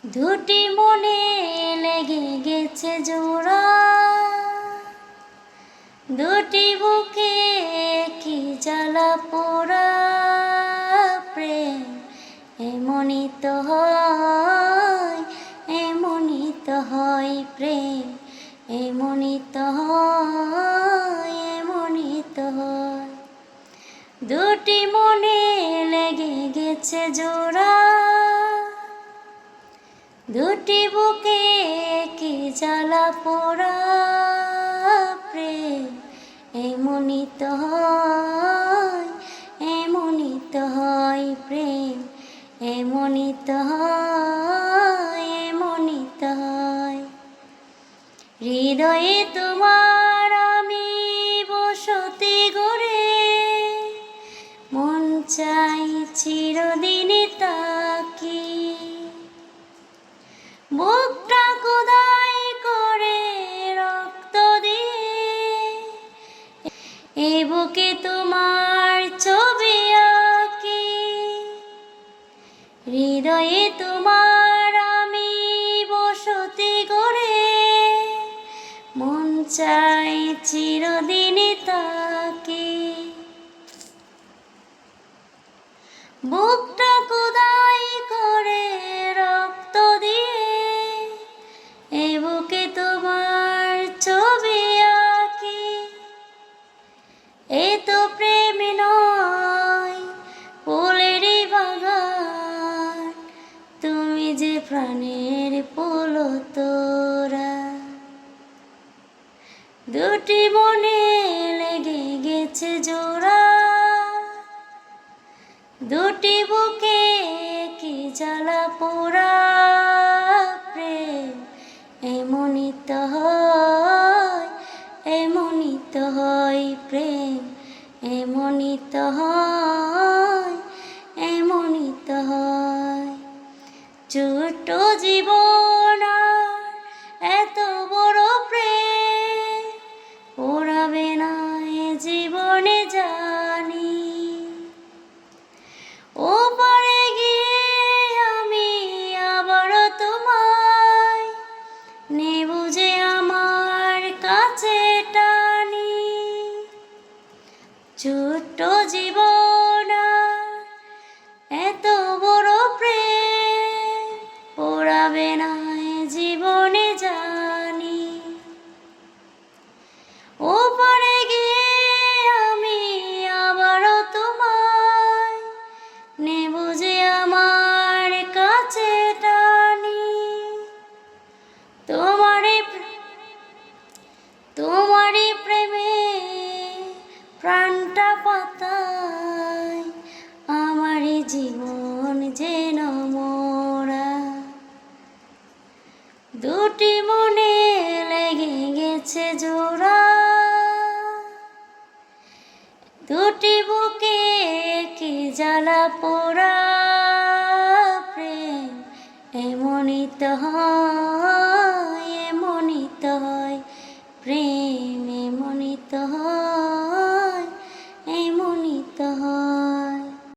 দুটি মনে লেগে গেছে জোড়া, দুটি বুকে কি জ্বালা পোড়া। প্রেম এমনই তো হয়, এমনই তো হয়। প্রেম এমনই তো হয়, এমনই তো হয়। দুটি মনে লেগে গেছে জোড়া, দুটি বুকে কি জ্বালা পোড়া। প্রেম এমনই তো হয়, এমনই তো হয়। প্রেম এমনই তো হয়, এমনই তো হয়। হৃদয়ে তোমার আমি বসতি গড়ে, মন চাই চিরদিনই তাকি। বুকটা খোদাই করে রক্ত দিয়ে, এই বুকে তোমার ছবি আঁকি। হৃদয়ে তোমার আমি বসতি গড়ে, মন চাই চিরদিনই তাকি। বুকটা খোদাই করে রক্ত দিয়ে, এই বুকে তোমার ছবি আঁকি। এ তো প্রেম নয় ফুলেরই বাগান, তুমি যে প্রাণের পুলতরা। দুটি মনে লেগে গেছে জোড়া, দুটি বুকে কি জ্বালা পোড়া। প্রেম এমনই তো হয়, এমনই তো হয়। প্রেম এমনই তো হয়, এমনই তো হয়। ছোট্ট জীবন আর এত বড় প্রেম ওড়াবে না এ জীবনে জানি। ওপারে গিয়ে আমি আবারও তোমায় নেব যে আমার কাছে টানি। ছোট্ট জীবন আর এত বড় প্রেম পোড়াবে না এ জীবনে জানি। ওপারে গিয়ে আমি আবারও তোমায় নেব যে আমার কাছে টানি। তোমারই প্রেমে প্রাণটা পাতায়, আমারই জীবন যেন মোরা। দুটি মনে লেগে গেছে জোড়া, দুটি বুকে কি জ্বালা পোড়া। প্রেম এমনই তো হয়।